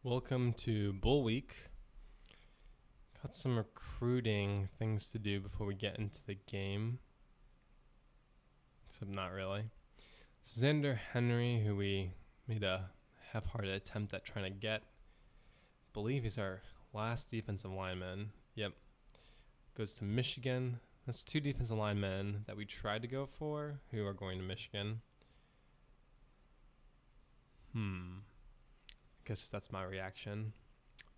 Welcome to Bull Week. Got some recruiting things to do before we get into the game. Except not really. Xander Henry, who we made a half-hearted attempt at trying to get. Believe he's our last defensive lineman. Yep. Goes to Michigan. That's two defensive linemen that we tried to go for who are going to Michigan. I guess that's my reaction.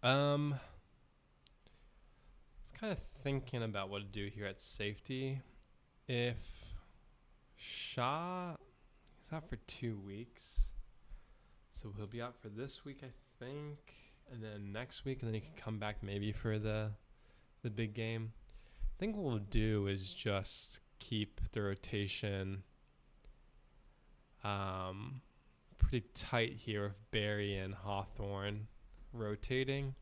I was kind of thinking about what to do here at safety. If Shaw is out for 2 weeks, so he'll be out for this week, I think, and then next week, and then he can come back maybe for the big game. I think what we'll do is just keep the rotation pretty tight here with Barry and Hawthorne rotating.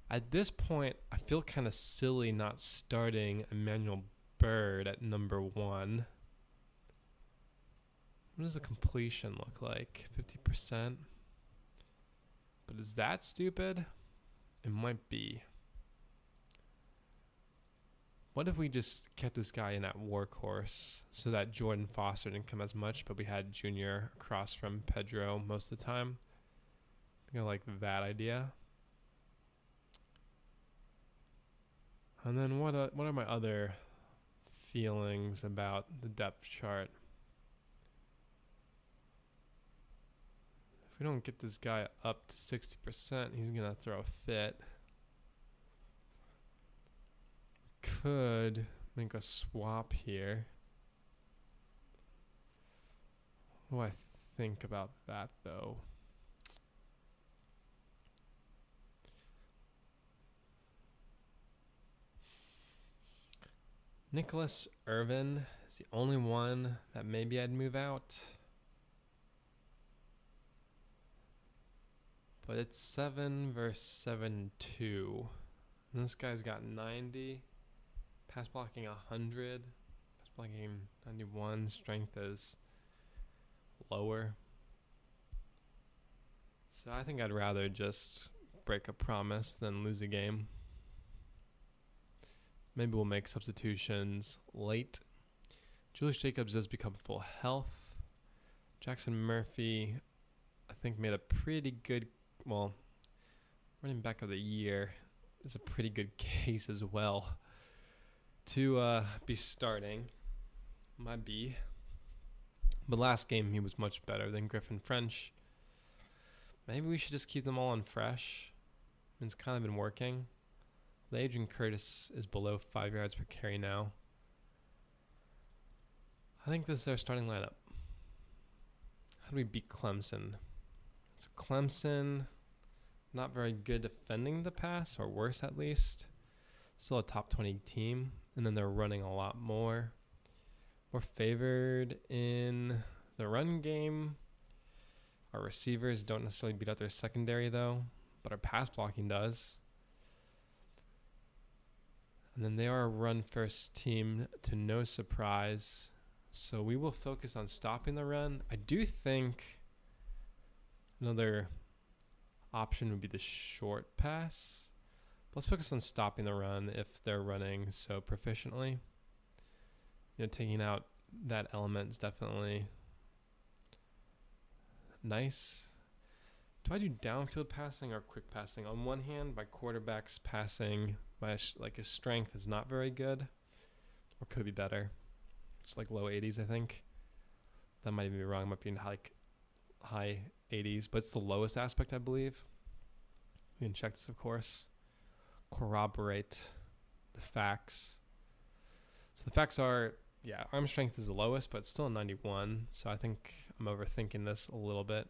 At this point, I feel kind of silly not starting Emmanuel Bird at number 1. What does a completion look like? 50%? But is that stupid? It might be. What if we just kept this guy in that workhorse so that Jordan Foster didn't come as much, but we had Junior across from Pedro most of the time? I think I like that idea. And then what are my other feelings about the depth chart? If we don't get this guy up to 60%, he's going to throw a fit. Could make a swap here. What do I think about that, though? Nicholas Irvin is the only one that maybe I'd move out. But it's 7 versus 7-2. And this guy's got 90. Pass blocking 100. Pass blocking 91. Strength is lower. So I think I'd rather just break a promise than lose a game. Maybe we'll make substitutions late. Julius Jacobs does become full health. Jackson Murphy, I think, made a pretty good, running back of the year is a pretty good case as well to be starting. Might be. But last game he was much better than Griffin French. Maybe we should just keep them all on fresh. It's kind of been working. Adrian Curtis is below 5 yards per carry now. I think this is our starting lineup. How do we beat Clemson? So Clemson, not very good defending the pass, or worse at least. Still a top 20 team, and then they're running a lot more. We're favored in the run game. Our receivers don't necessarily beat out their secondary, though, but our pass blocking does. And then they are a run-first team, to no surprise. So we will focus on stopping the run. I do think another option would be the short pass. But let's focus on stopping the run if they're running so proficiently. Taking out that element is definitely nice. Do I do downfield passing or quick passing? On one hand, my quarterback's passing, his strength is not very good, or could be better. It's like low 80s, I think. That might even be wrong. It might be in high 80s, but it's the lowest aspect, I believe. We can check this, of course. Corroborate the facts. So the facts are, arm strength is the lowest, but it's still a 91. So I think I'm overthinking this a little bit.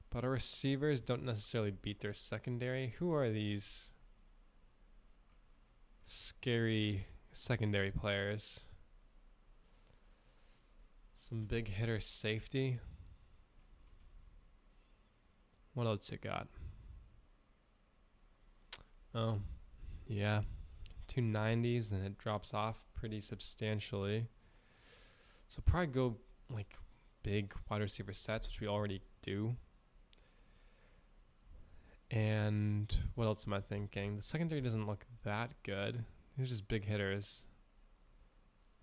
But our receivers don't necessarily beat their secondary. Who are these scary secondary players? Some big hitter safety. What else it got? Oh, yeah. 290s, and it drops off pretty substantially. So probably go like big wide receiver sets, which we already do. And what else am I thinking? The secondary doesn't look that good. They're just big hitters.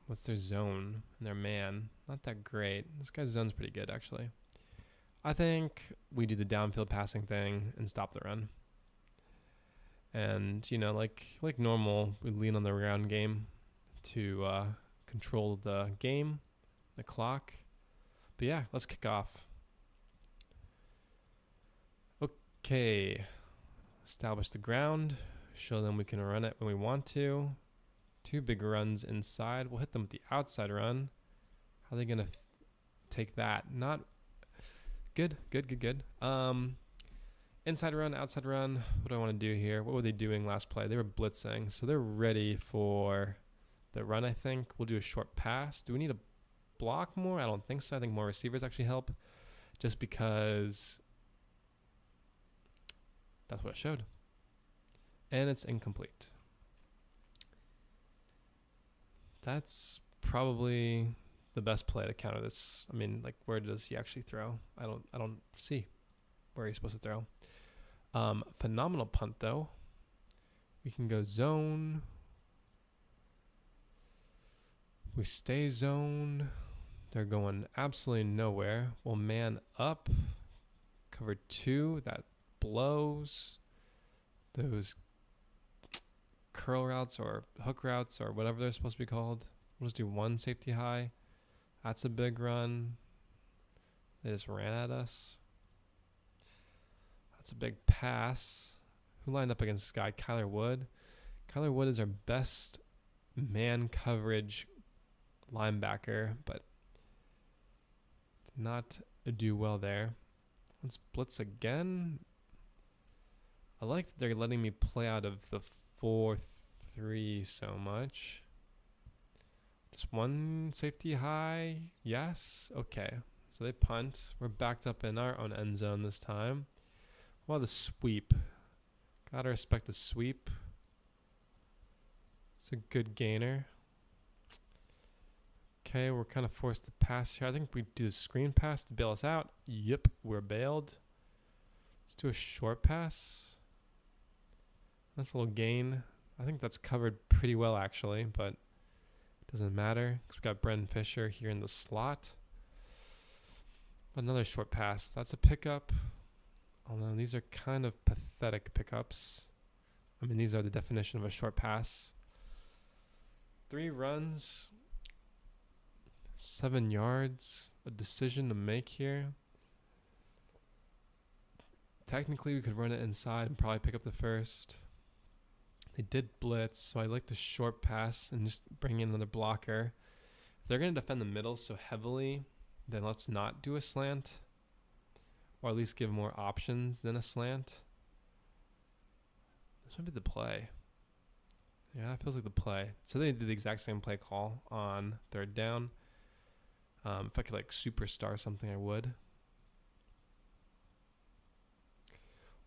What's their zone and their man? Not that great. This guy's zone's pretty good, actually. I think we do the downfield passing thing and stop the run. And, you know, like normal, we lean on the ground game to control the game, the clock. But yeah, let's kick off. Okay. Establish the ground. Show them we can run it when we want to. 2 big runs inside. We'll hit them with the outside run. How are they going to take that? Not good. Inside run, outside run. What do I want to do here? What were they doing last play? They were blitzing. So they're ready for the run, I think. We'll do a short pass. Do we need to block more? I don't think so. I think more receivers actually help. Just because that's what it showed. And it's incomplete. That's probably the best play to counter this. I mean, like, where does he actually throw? I don't see where he's supposed to throw. Phenomenal punt though. We can go zone. We stay zone. They're going absolutely nowhere. We'll man up. Cover 2. That blows. Those curl routes or hook routes or whatever they're supposed to be called. We'll just do 1 safety high. That's a big run. They just ran at us. That's a big pass. Who lined up against this guy? Kyler Wood. Kyler Wood is our best man coverage linebacker, but did not do well there. Let's blitz again. I like that they're letting me play out of the 4-3 so much. Just 1 safety high. Yes. Okay. So they punt. We're backed up in our own end zone this time. Well, the sweep. Gotta respect the sweep. It's a good gainer. Okay, we're kind of forced to pass here. I think we do the screen pass to bail us out. Yep, we're bailed. Let's do a short pass. That's a little gain. I think that's covered pretty well, actually, but it doesn't matter because we got Brendan Fisher here in the slot. Another short pass. That's a pickup. Although these are kind of pathetic pickups. I mean, these are the definition of a short pass. 3 runs, 7 yards, a decision to make here. Technically, we could run it inside and probably pick up the first. They did blitz, so I like the short pass and just bring in another blocker. If they're going to defend the middle so heavily, then let's not do a slant. Or at least give more options than a slant. This might be the play. Yeah, it feels like the play. So they did the exact same play call on 3rd down. If I could like superstar something, I would.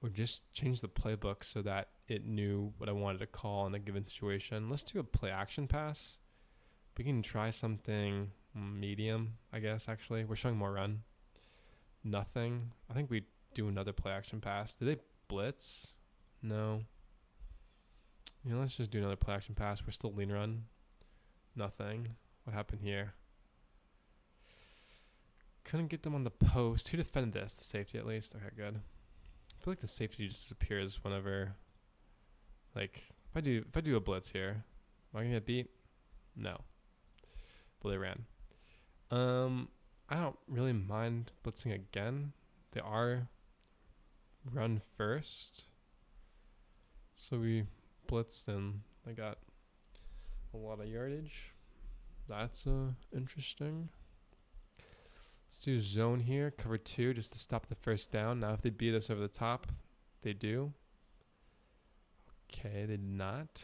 Or just change the playbook so that it knew what I wanted to call in a given situation. Let's do a play action pass. We can try something medium, I guess, actually. We're showing more run. Nothing. I think we do another play action pass. Did they blitz? No. You know, let's just do another play action pass. We're still lean run. Nothing. What happened here? Couldn't get them on the post. Who defended this? The safety at least? Okay, good. I feel like the safety just disappears whenever, like, if I do a blitz here, am I gonna get beat? No. Well, they ran. I don't really mind blitzing again. They are run first. So we blitzed and they got a lot of yardage. That's interesting. Let's do zone here, cover 2 just to stop the first down. Now if they beat us over the top, they do. Okay, they did not.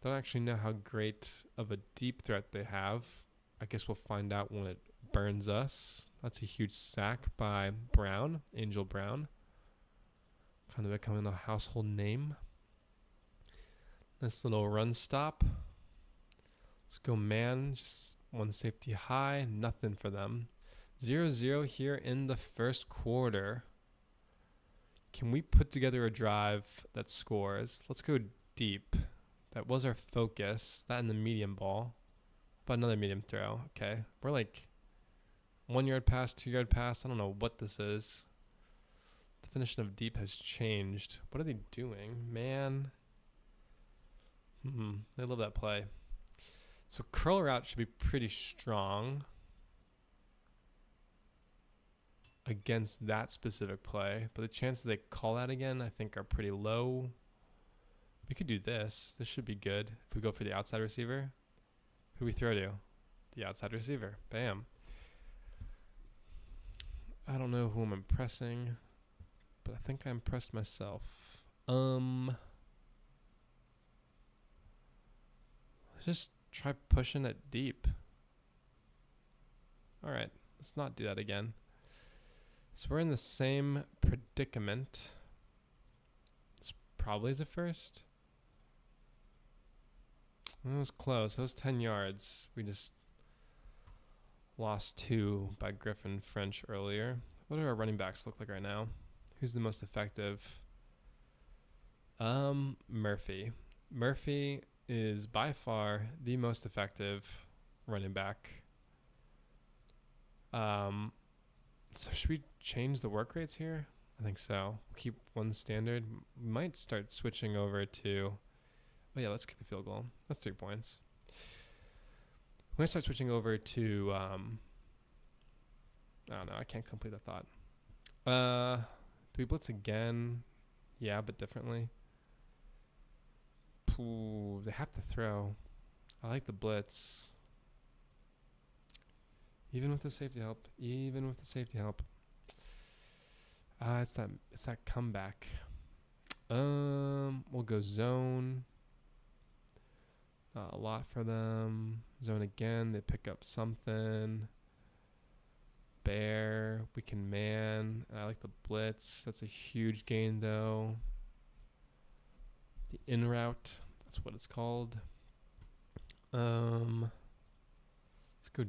Don't actually know how great of a deep threat they have. I guess we'll find out when it burns us. That's a huge sack by Brown, Angel Brown. Kind of becoming a household name. Nice little run stop. Let's go man, just 1 safety high, nothing for them. 0-0 here in the first quarter. Can we put together a drive that scores? Let's go deep. That was our focus. That and the medium ball. But another medium throw. Okay. We're like 1 yard pass, 2 yard pass. I don't know what this is. Definition of deep has changed. What are they doing? Man. They love that play. So curl route should be pretty strong against that specific play. But the chances they call that again, I think, are pretty low. We could do this. This should be good. If we go for the outside receiver. Who we throw to? The outside receiver. Bam. I don't know who I'm impressing, but I think I impressed myself. Let's just try pushing it deep. All right, let's not do that again. So we're in the same predicament. This probably is a first. That was close. That was 10 yards. We just lost 2 by Griffin French earlier. What do our running backs look like right now? Who's the most effective? Murphy. Murphy is by far the most effective running back. So should we change the work rates here? I think so. We'll keep one standard. We might start switching over to... Oh yeah, let's kick the field goal. That's 3 points. We're going to start switching over to... I don't know. I can't complete the thought. Do we blitz again? Yeah, but differently. Ooh, they have to throw. I like the blitz. Even with the safety help. Even with the safety help. It's that comeback. We'll go zone. Not a lot for them. Zone again. They pick up something. Bear. We can man. I like the blitz. That's a huge gain though. The in route. That's what it's called. Let's go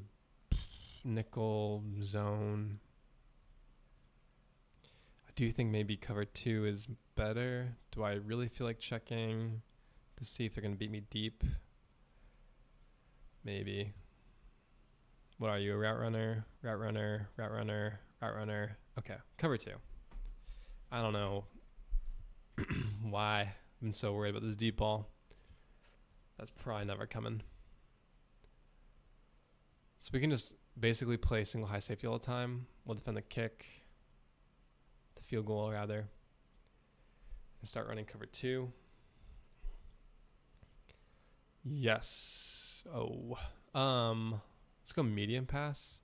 nickel zone. I do think maybe cover 2 is better. Do I really feel like checking to see if they're going to beat me deep? Maybe. What are you? A route runner? Route runner? Route runner? Route runner? Okay. Cover 2. I don't know why I've been so worried about this deep ball. That's probably never coming. So we can just basically play single high safety all the time. We'll defend the kick, the field goal rather, and start running cover 2. Yes. Oh. Let's go medium pass.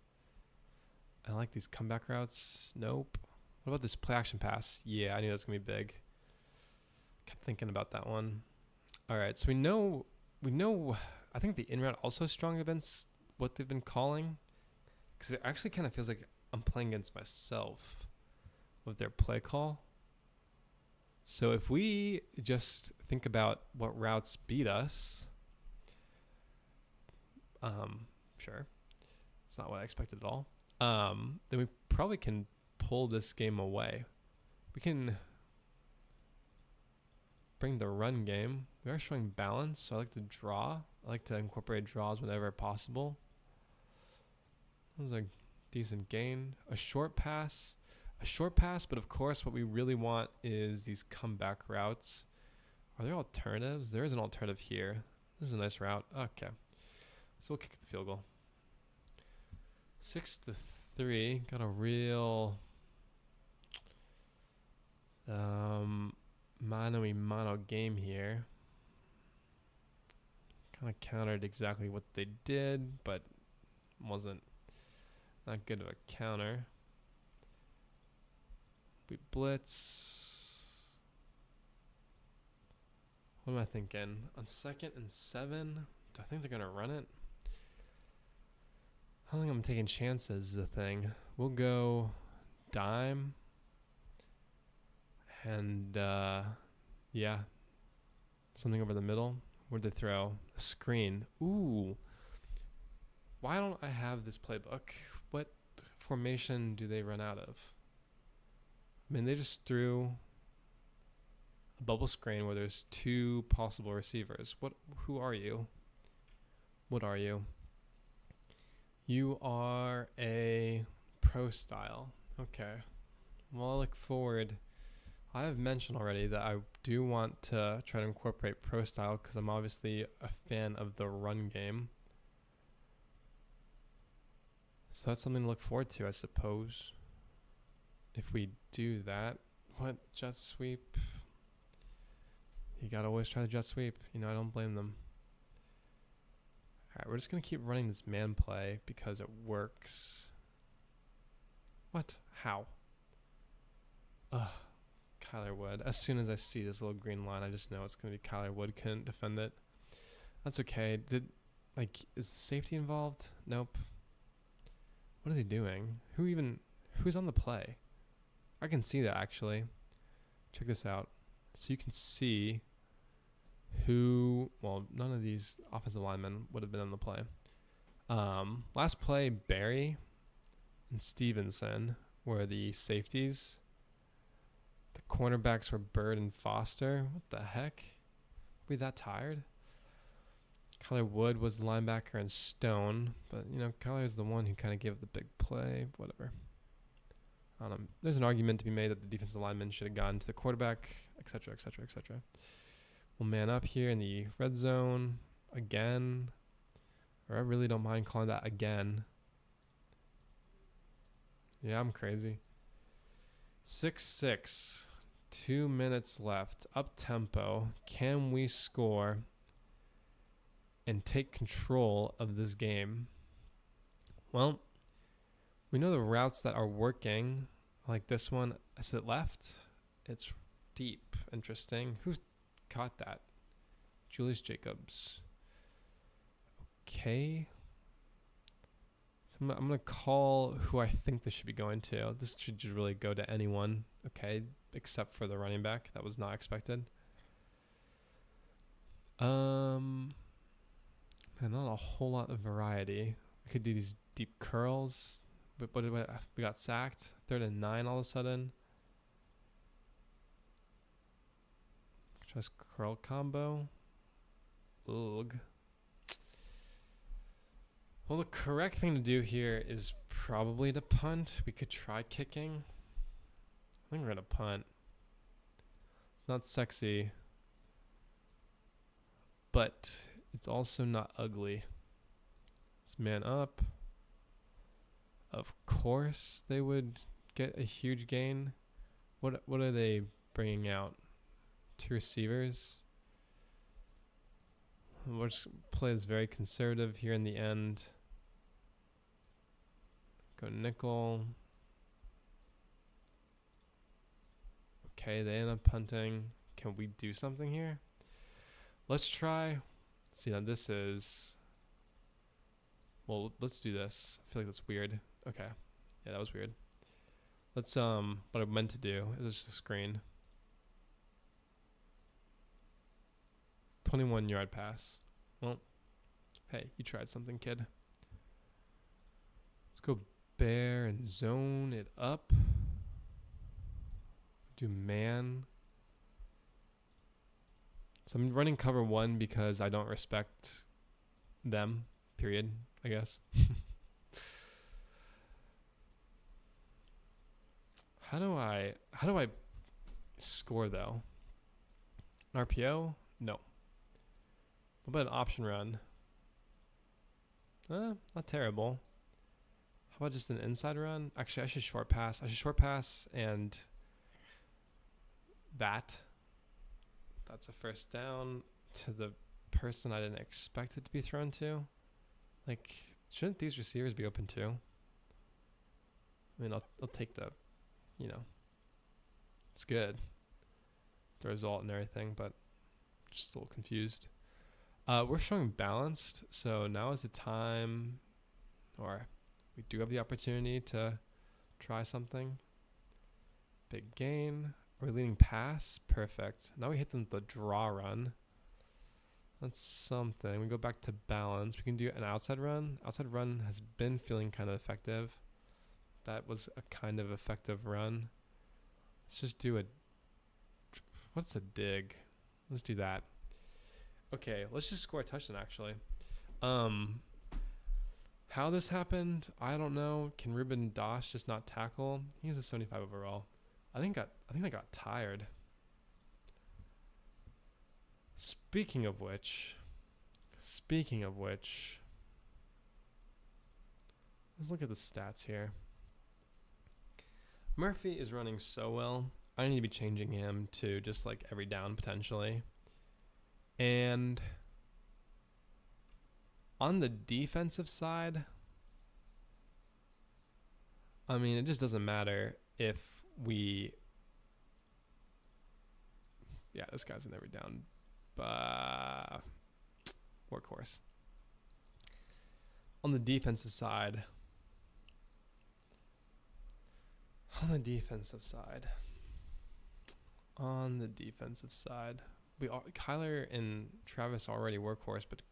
I like these comeback routes. Nope. What about this play action pass? Yeah, I knew that was gonna be big. Kept thinking about that one. All right, so we know. I think the in route also strong against what they've been calling, because it actually kind of feels like I'm playing against myself with their play call. So if we just think about what routes beat us, sure, it's not what I expected at all. Then we probably can pull this game away. We can bring the run game. We are showing balance, so I like to draw. I like to incorporate draws whenever possible. That was a decent gain. A short pass, but of course what we really want is these comeback routes. Are there alternatives? There is an alternative here. This is a nice route. Okay. So we'll kick the field goal. 6-3. Got a real mano-a-mano game here. Kind of countered exactly what they did, but wasn't not good of a counter. We blitz. What am I thinking? On 2nd and 7? Do I think they're going to run it? I don't think I'm taking chances is the thing. We'll go dime. And, yeah. Something over the middle. Where'd they throw? A screen. Ooh. Why don't I have this playbook? What formation do they run out of? I mean, they just threw a bubble screen where there's two possible receivers. Who are you? What are you? You are a pro style. Okay. Well, I look forward. I have mentioned already that I do want to try to incorporate pro style because I'm obviously a fan of the run game. So that's something to look forward to, I suppose. If we do that, what jet sweep? You gotta always try the jet sweep. You know, I don't blame them. Alright, we're just gonna keep running this man play because it works. What? How? Ugh. Kyler Wood. As soon as I see this little green line, I just know it's gonna be Kyler Wood. Couldn't defend it. That's okay. Is the safety involved? Nope. What is he doing? Who's on the play? I can see that actually. Check this out. So you can see none of these offensive linemen would have been on the play. Last play, Barry and Stevenson were the safeties. The cornerbacks were Bird and Foster. What the heck? Are we that tired? Kyler Wood was the linebacker and Stone. But, Kyler is the one who kind of gave it the big play. Whatever. I don't know. There's an argument to be made that the defensive lineman should have gone to the quarterback, etc., etc., etc. We'll man up here in the red zone again. Or I really don't mind calling that again. Yeah, I'm crazy. 6-6. 2 minutes left. Up tempo. Can we score and take control of this game? Well, we know the routes that are working. Like this one. Is it left? It's deep. Interesting. Who caught that? Julius Jacobs. Okay. So I'm going to call who I think this should be going to. This should just really go to anyone. Okay. Except for the running back. That was not expected. Man, not a whole lot of variety. We could do these deep curls. But we got sacked. 3rd and 9 all of a sudden. Just curl combo. Ugh. Well, the correct thing to do here is probably to punt. We could try kicking. I think we're going to punt. It's not sexy. But it's also not ugly. Let's man up. Of course they would get a huge gain. What are they bringing out? 2 receivers. We'll just play this very conservative here in the end. Go nickel. Okay, they end up punting. Can we do something here? Let's try. See, now this is... Well, let's do this. I feel like that's weird. Okay. Yeah, that was weird. Let's, what I meant to do is just a screen. 21-yard pass. Well, hey, you tried something, kid. Let's go bear and zone it up. Do man. So I'm running cover 1 because I don't respect them, period, I guess. How do I score though? An RPO? No. What about an option run? Not terrible. How about just an inside run? Actually, I should short pass. I should short pass and that's a first down to the person I didn't expect it to be thrown to. Like, shouldn't these receivers be open too? I mean, I'll take the, it's good, the result and everything, but just a little confused. We're showing balanced, so now is the time, or we do have the opportunity to try something. Big gain. We're leading pass. Perfect. Now we hit the draw run. That's something. We go back to balance. We can do an outside run. Outside run has been feeling kind of effective. That was a kind of effective run. Let's just do What's a dig? Let's do that. Okay, let's just score a touchdown actually. How this happened, I don't know. Can Ruben Dosh just not tackle? He's a 75 overall. I think they got tired. Speaking of which, let's look at the stats here. Murphy is running so well. I need to be changing him to just like every down potentially. And on the defensive side, I mean, it just doesn't matter if we... Yeah, this guy's an every down workhorse. On the defensive side, Kyler and Travis already workhorse, but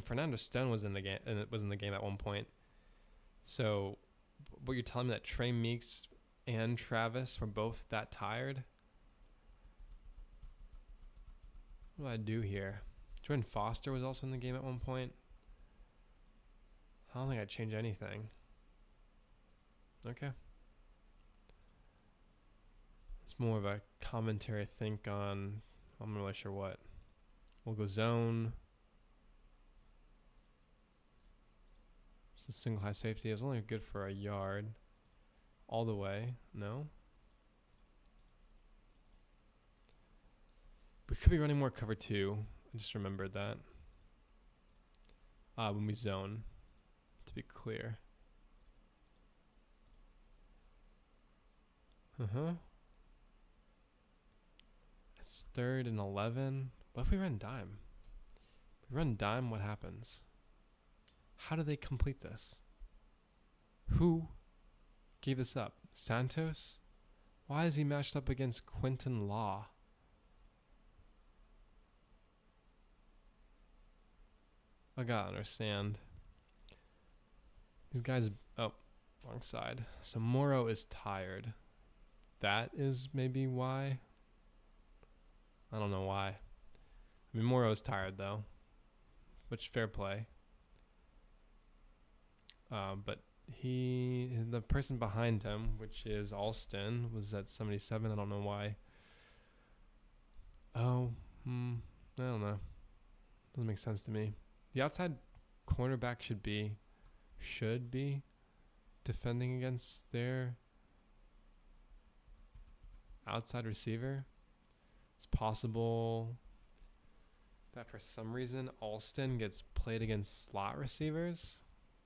Fernando Stone was in the game, and it was in the game at one point. So, what you're telling me that Trey Meeks and Travis were both that tired? What do I do here? Jordan Foster was also in the game at one point. I don't think I'd change anything. Okay. It's more of a commentary, I think, on... I'm not really sure what. We'll go zone. It's a single high safety. It was only good for a yard. All the way. No? We could be running more cover 2. I just remembered that. When we zone. To be clear. It's 3rd and 11. What if we run dime? If we run dime, what happens? How do they complete this? Who gave this up? Santos? Why is he matched up against Quentin Law? I gotta understand. These guys... Oh, wrong side. So Morrow is tired. That is maybe why. I don't know why. I mean, Morrow's tired though, which fair play. But the person behind him, which is Alston, was at 77. I don't know why. I don't know. Doesn't make sense to me. The outside cornerback should be defending against their outside receiver. It's possible that for some reason Alston gets played against slot receivers.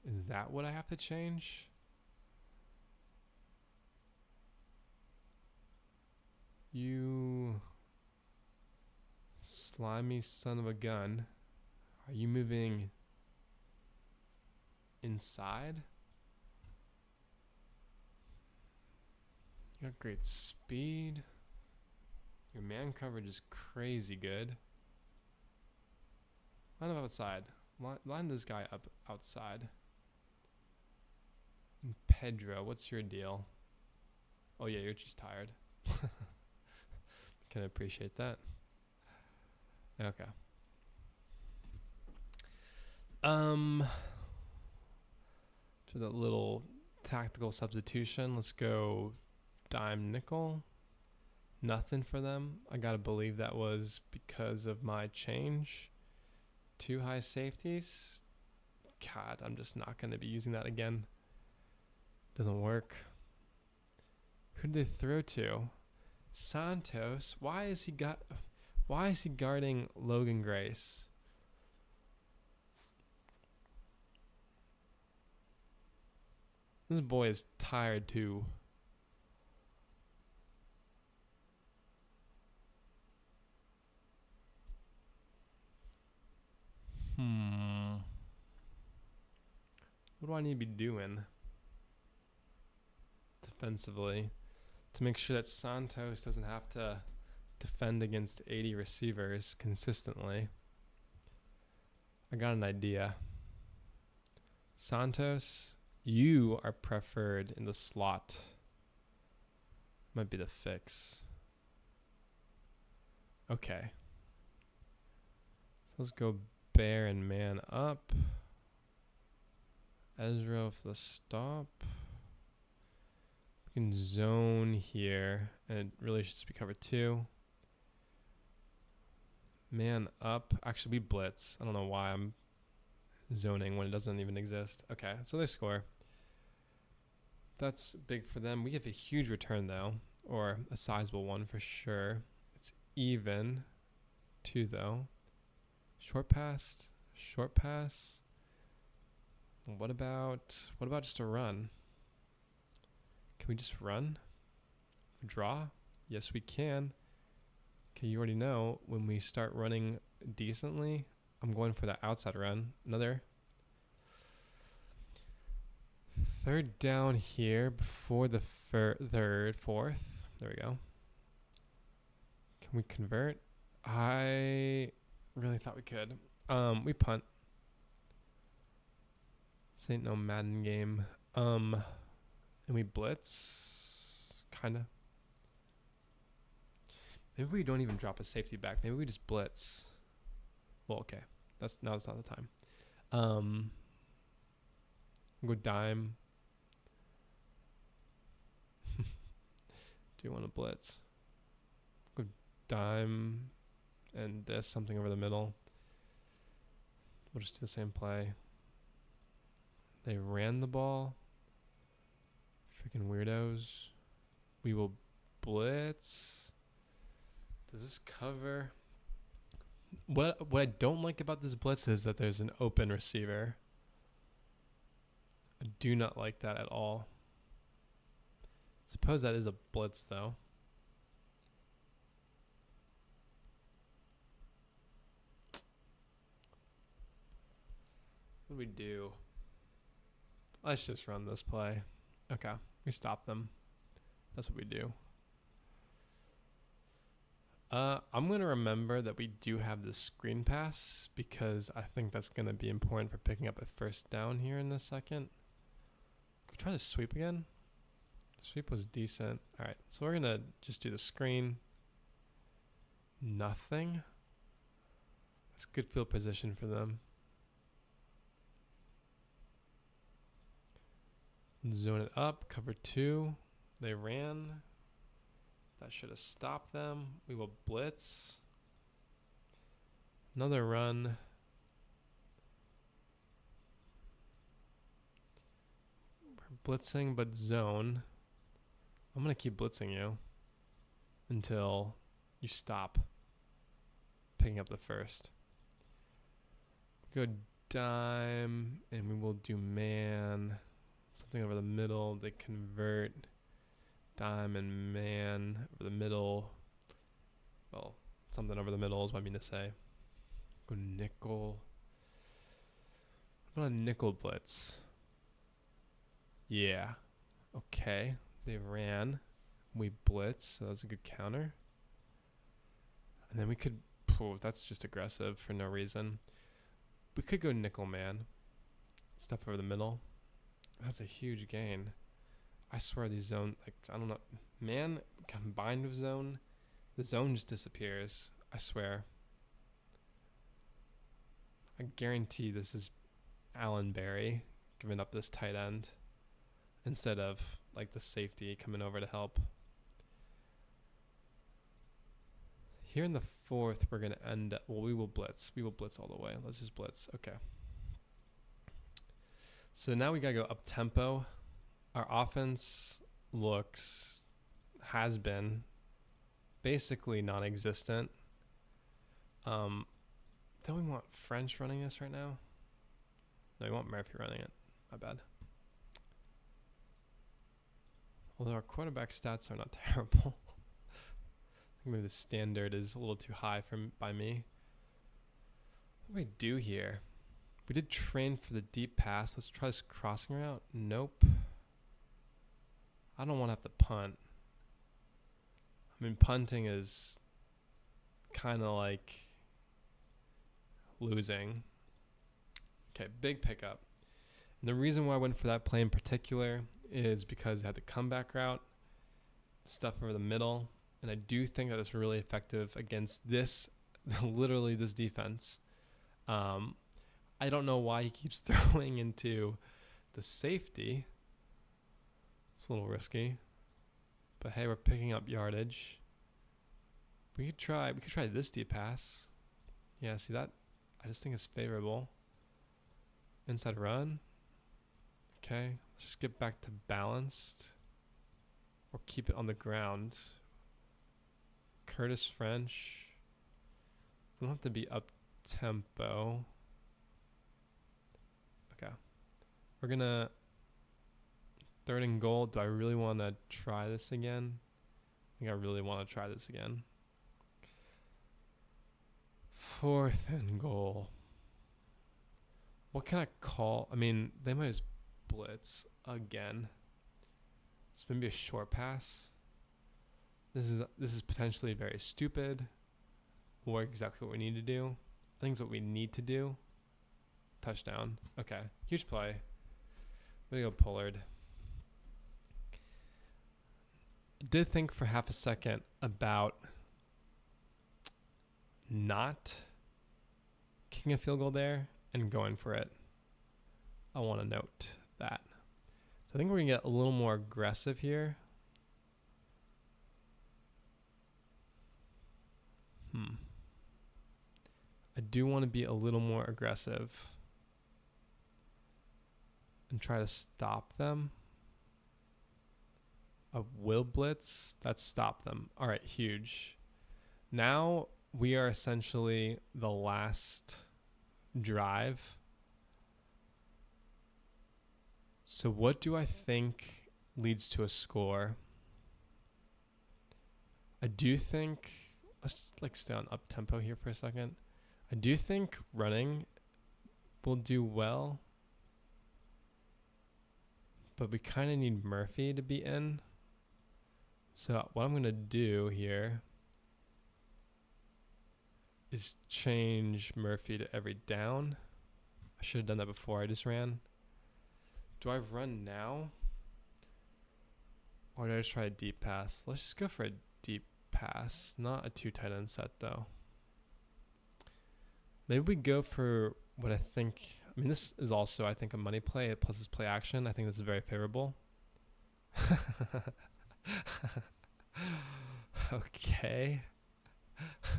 Is that what I have to change? You slimy son of a gun. Are you moving inside? You got great speed. Your man coverage is crazy good. Line up outside. Line this guy up outside. And Pedro, what's your deal? Oh yeah, you're just tired. Can appreciate that. Okay. To that little tactical substitution, let's go dime nickel. Nothing for them. I gotta believe that was because of my change. 2 high safeties. God, I'm just not gonna be using that again. Doesn't work. Who did they throw to? Santos. Why is he guarding Logan Grace? This boy is tired too. What do I need to be doing defensively to make sure that Santos doesn't have to defend against 80 receivers consistently? I got an idea. Santos, you are preferred in the slot. Might be the fix. Okay. So let's go bear and man up. Ezra for the stop. We can zone here, and it really should just be cover 2. Man up. Actually, we blitz. I don't know why I'm zoning when it doesn't even exist. Okay, so they score. That's big for them. We have a huge return, though, or a sizable one for sure. It's even 2, though. Short pass. Short pass. What about just a run? Can we just run? Draw? Yes, we can. Okay, you already know when we start running decently, I'm going for that outside run. Another third down here before the fourth. There we go. Can we convert? I really thought we could. We punt. This ain't no Madden game. And we blitz. Kinda. Maybe we don't even drop a safety back. Maybe we just blitz. Well, okay. That's not the time. Go dime. Do you want to blitz? Go dime and this, something over the middle. We'll just do the same play. They ran the ball. Freaking weirdos. We will blitz. Does this cover? What I don't like about this blitz is that there's an open receiver. I do not like that at all. Suppose that is a blitz, though. What do we do? Let's just run this play. Okay, we stop them. That's what we do. I'm going to remember that we do have the screen pass because I think that's going to be important for picking up a first down here in a second. Can we try the sweep again? The sweep was decent. All right, so we're going to just do the screen. Nothing. That's good field position for them. Zone it up, cover 2. They ran. That should have stopped them. We will blitz. Another run. We're blitzing, but zone. I'm going to keep blitzing you until you stop picking up the first. Go dime, and we will do man. Something over the middle. They convert. Dime and man over the middle. Well, something over the middle is what I mean to say. Go nickel. What about a nickel blitz? Yeah. Okay. They ran. We blitz. So that was a good counter. And then we could... that's just aggressive for no reason. We could go nickel man. Stuff over the middle. That's a huge gain. I swear these zone, like, I don't know, man combined with zone, the zone just disappears. I swear. I guarantee this is Allen Berry giving up this tight end instead of like the safety coming over to help. Here in the fourth, we're going to end up, well, we will blitz. We will blitz all the way. Let's just blitz. Okay. So now we got to go up tempo. Our offense has been basically non-existent. Don't we want French running this right now? No, we want Murphy running it. My bad. Although our quarterback stats are not terrible. I think maybe the standard is a little too high by me. What do we do here? We did train for the deep pass. Let's try this crossing route. Nope. I don't want to have to punt. I mean, punting is kind of like losing. Okay, big pickup. And the reason why I went for that play in particular is because it had the comeback route, stuff over the middle, And I do think that it's really effective against this, literally this defense. I don't know why he keeps throwing into the safety. It's a little risky. But hey, we're picking up yardage. We could try this deep pass. Yeah, see that? I just think it's favorable. Inside run. Okay, let's just get back to balanced. Or keep it on the ground. Curtis French. We don't have to be up tempo. Okay. We're gonna 3rd and goal. Do I really want to try this again? I think I really want to try this again. 4th and goal. What can I call? I mean, they might just blitz again. It's maybe a short pass. This is potentially very stupid. Or exactly what we need to do. I think it's what we need to do. Touchdown. Okay. Huge play. Way to go, Pollard. I did think for half a second about not kicking a field goal there and going for it. I want to note that. So I think we're going to get a little more aggressive here. I do want to be a little more aggressive and try to stop them. A will blitz, that stopped them. All right, huge. Now we are essentially the last drive. So what do I think leads to a score? I do think, let's stay on up tempo here for a second. I do think running will do well, but we kind of need Murphy to be in. So what I'm going to do here is change Murphy to every down. I should have done that before I just ran. Do I run now? Or do I just try a deep pass? Let's just go for a deep pass. Not a 2 tight end set though. Maybe we go for what I think. I mean, this is also, I think, a money play plus this play action. I think this is very favorable. Okay.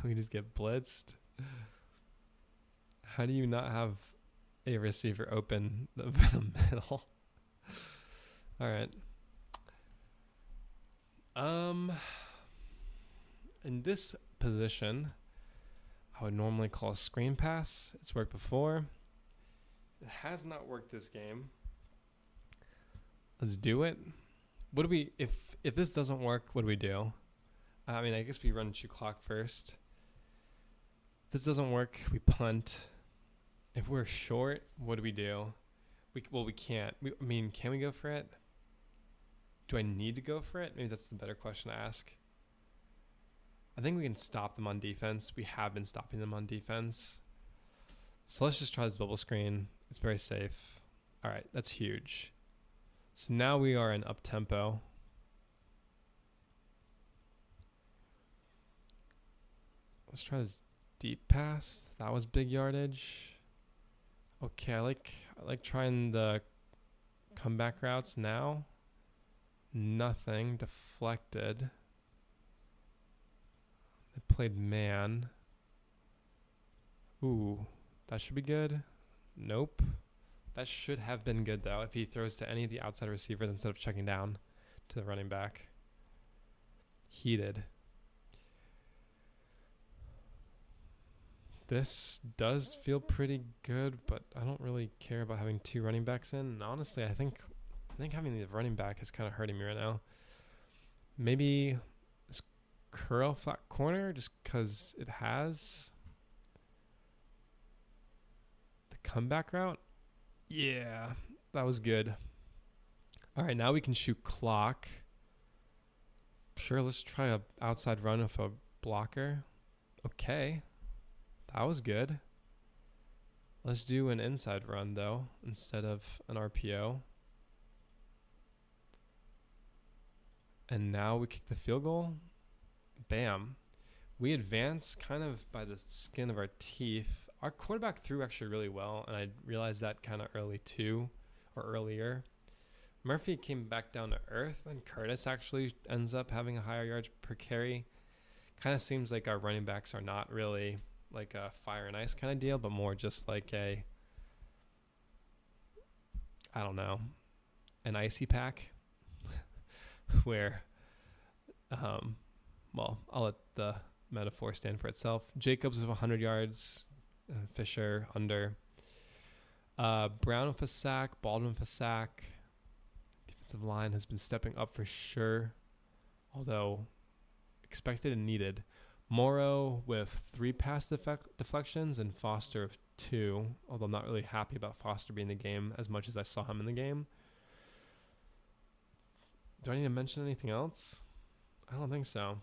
We just get blitzed. How do you not have a receiver open in the middle? All right. In this position, I would normally call a screen pass. It's worked before. It has not worked this game. Let's do it. What do we, if this doesn't work, what do we do? I mean, I guess we run 2 clock first. If this doesn't work, we punt. If we're short, what do we do? We can't. I mean, can we go for it? Do I need to go for it? Maybe that's the better question to ask. I think we can stop them on defense. We have been stopping them on defense. So let's just try this bubble screen. It's very safe. All right, that's huge. So now we are in up tempo. Let's try this deep pass. That was big yardage. Okay, I like trying the comeback routes now. Nothing. Deflected. They played man. Ooh, that should be good. Nope. That should have been good, though, if he throws to any of the outside receivers instead of checking down to the running back. Heated. This does feel pretty good, but I don't really care about having 2 running backs in. And honestly, I think having the running back is kind of hurting me right now. Maybe this curl flat corner, just because it has the comeback route. Yeah, that was good. All right, now we can shoot clock. Sure, let's try a outside run with a blocker. Okay, that was good. Let's do an inside run, though, instead of an RPO. And now we kick the field goal. bam. We advance kind of by the skin of our teeth. Our quarterback threw actually really well, and I realized that kind of earlier. Murphy came back down to earth, and Curtis actually ends up having a higher yards per carry. Kind of seems like our running backs are not really like a fire and ice kind of deal, but more just like I don't know, an icy pack where, well, I'll let the metaphor stand for itself. Jacobs with 100 yards, Fisher under. Brown with a sack, Baldwin with a sack. Defensive line has been stepping up for sure, although expected and needed. Morrow with 3 pass deflections and Foster with 2, although I'm not really happy about Foster being in the game as much as I saw him in the game. Do I need to mention anything else? I don't think so.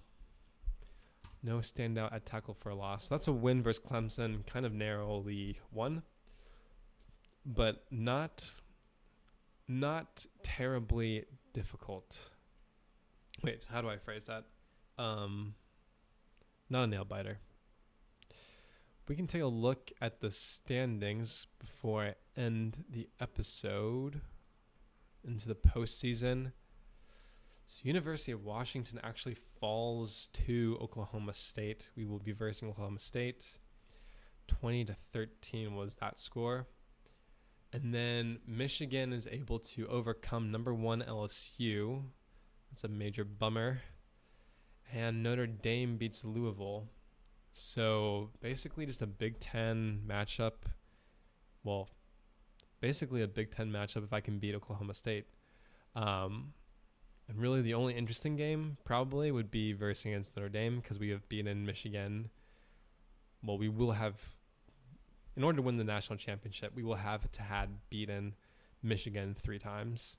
No standout at tackle for a loss. That's a win versus Clemson, kind of narrowly won, but not terribly difficult. Wait, how do I phrase that? Not a nail biter. We can take a look at the standings before I end the episode into the postseason. So University of Washington actually falls to Oklahoma State. We will be versing Oklahoma State. 20-13 was that score. And then Michigan is able to overcome number 1 LSU. That's a major bummer. And Notre Dame beats Louisville. So basically just a Big Ten matchup. Well, basically a Big Ten matchup if I can beat Oklahoma State. And really the only interesting game probably would be versing against Notre Dame because we have beaten Michigan. Well, we will have, in order to win the national championship, we will have to had beaten Michigan 3 times.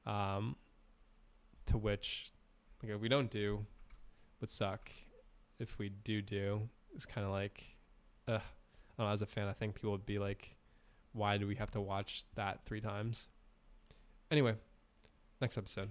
To which, like, if we don't do, would suck. If we do, it's kind of like, I don't know, as a fan, I think people would be like, why do we have to watch that 3 times? Anyway, next episode.